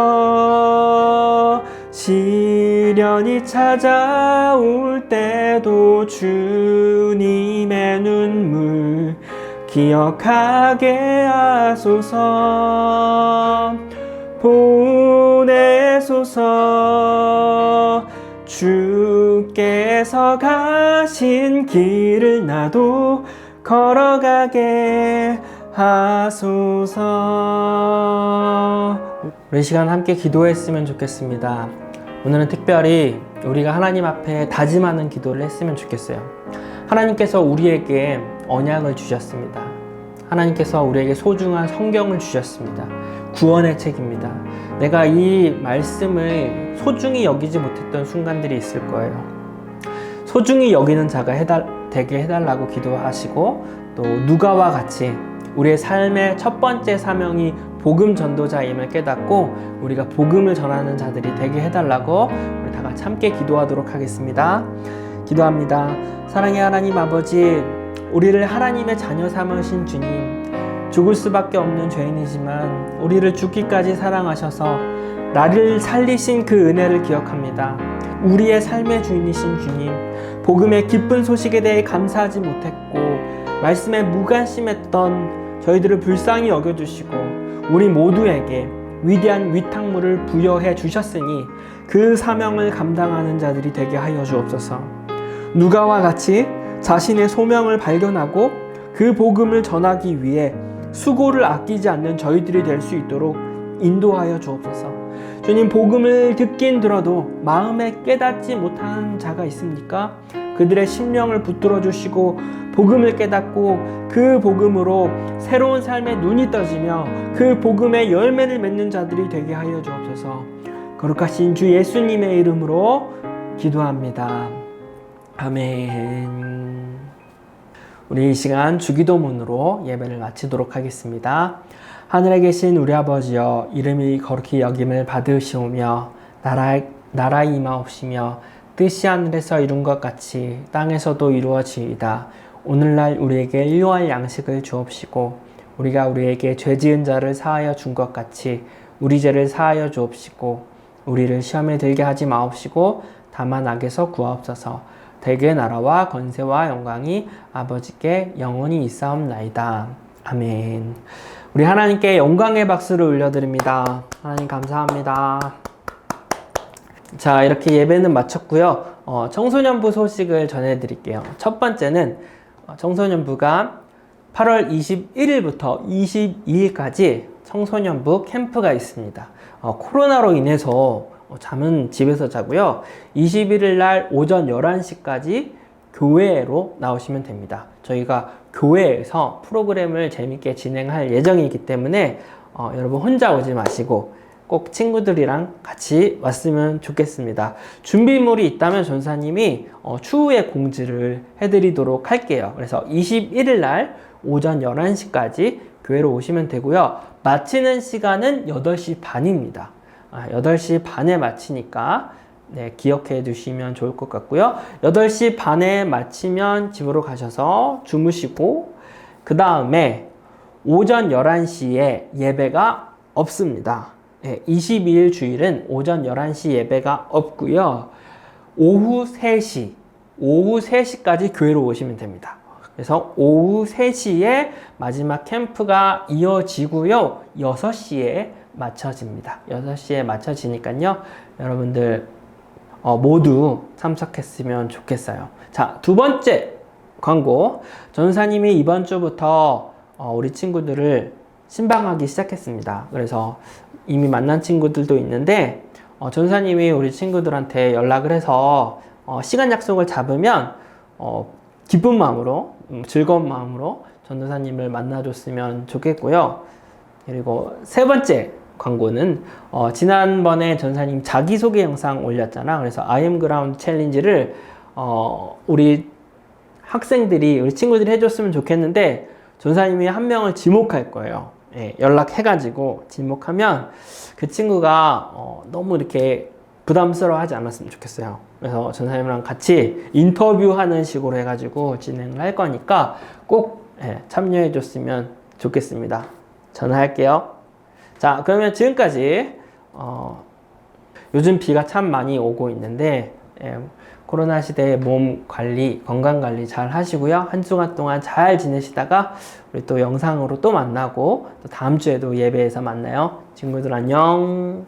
시련이 찾아올 때도 주님의 눈물 기억하게 하소서. 보내소서. 주께서 가신 길을 나도 걸어가게 하소서. 우리 시간 함께 기도했으면 좋겠습니다. 오늘은 특별히 우리가 하나님 앞에 다짐하는 기도를 했으면 좋겠어요. 하나님께서 우리에게 언약을 주셨습니다. 하나님께서 우리에게 소중한 성경을 주셨습니다. 구원의 책입니다. 내가 이 말씀을 소중히 여기지 못했던 순간들이 있을 거예요. 소중히 여기는 자가 되게 해달라고 기도하시고, 또 누가와 같이 우리의 삶의 첫 번째 사명이 복음 전도자임을 깨닫고 우리가 복음을 전하는 자들이 되게 해달라고 우리 다 같이 함께 기도하도록 하겠습니다. 기도합니다. 사랑의 하나님 아버지, 우리를 하나님의 자녀 삼으신 주님, 죽을 수밖에 없는 죄인이지만 우리를 죽기까지 사랑하셔서 나를 살리신 그 은혜를 기억합니다. 우리의 삶의 주인이신 주님, 복음의 기쁜 소식에 대해 감사하지 못했고 말씀에 무관심했던 저희들을 불쌍히 여겨주시고 우리 모두에게 위대한 위탁물을 부여해 주셨으니 그 사명을 감당하는 자들이 되게 하여 주옵소서. 누가와 같이 자신의 소명을 발견하고 그 복음을 전하기 위해 수고를 아끼지 않는 저희들이 될 수 있도록 인도하여 주옵소서. 주님, 복음을 듣긴 들어도 마음에 깨닫지 못하는 자가 있습니까? 그들의 심령을 붙들어 주시고 복음을 깨닫고 그 복음으로 새로운 삶의 눈이 떠지며 그 복음의 열매를 맺는 자들이 되게 하여 주옵소서. 거룩하신 주 예수님의 이름으로 기도합니다. 아멘. 우리 이 시간 주기도문으로 예배를 마치도록 하겠습니다. 하늘에 계신 우리 아버지여, 이름이 거룩히 여김을 받으시오며 나라의 임하옵시며 뜻이 하늘에서 이룬 것 같이 땅에서도 이루어지이다. 오늘날 우리에게 일용할 양식을 주옵시고 우리가 우리에게 죄 지은 자를 사하여 준 것 같이 우리 죄를 사하여 주옵시고 우리를 시험에 들게 하지 마옵시고 다만 악에서 구하옵소서. 대개 나라와 권세와 영광이 아버지께 영원히 있사옵나이다. 아멘. 우리 하나님께 영광의 박수를 올려드립니다. 하나님 감사합니다. 자, 이렇게 예배는 마쳤고요. 청소년부 소식을 전해드릴게요. 첫 번째는 청소년부가 8월 21일부터 22일까지 청소년부 캠프가 있습니다. 코로나로 인해서 잠은 집에서 자고요. 21일 날 오전 11시까지 교회로 나오시면 됩니다. 저희가 교회에서 프로그램을 재밌게 진행할 예정이기 때문에 여러분 혼자 오지 마시고 꼭 친구들이랑 같이 왔으면 좋겠습니다. 준비물이 있다면 전사님이 추후에 공지를 해드리도록 할게요. 그래서 21일 날 오전 11시까지 교회로 오시면 되고요. 마치는 시간은 8시 반입니다. 8시 반에 마치니까 네, 기억해 두시면 좋을 것 같고요. 8시 반에 마치면 집으로 가셔서 주무시고 그 다음에 오전 11시에 예배가 없습니다. 네, 22일 주일은 오전 11시 예배가 없고요. 오후 3시까지 교회로 오시면 됩니다. 그래서 오후 3시에 마지막 캠프가 이어지고요. 6시에 마쳐집니다. 6시에 마쳐지니까요. 여러분들 모두 참석했으면 좋겠어요. 자, 두 번째 광고. 전사님이 이번 주부터 우리 친구들을 신방하기 시작했습니다. 그래서 이미 만난 친구들도 있는데 전사님이 우리 친구들한테 연락을 해서 시간 약속을 잡으면 기쁜 마음으로 즐거운 마음으로 전도사님을 만나줬으면 좋겠고요. 그리고 세 번째 광고는 지난번에 전사님 자기소개 영상 올렸잖아. 그래서 I am ground 챌린지를 우리 학생들이 우리 친구들이 해줬으면 좋겠는데 전사님이 한 명을 지목할 거예요. 예, 연락해가지고 지목하면 그 친구가 너무 이렇게 부담스러워하지 않았으면 좋겠어요. 그래서 전사님이랑 같이 인터뷰하는 식으로 해가지고 진행을 할 거니까 꼭 참여해 줬으면 좋겠습니다. 전화할게요. 자, 그러면 지금까지 요즘 비가 참 많이 오고 있는데 코로나 시대에 몸 관리, 건강 관리 잘 하시고요. 한 주간 동안 잘 지내시다가 우리 또 영상으로 또 만나고 또 다음 주에도 예배에서 만나요. 친구들 안녕.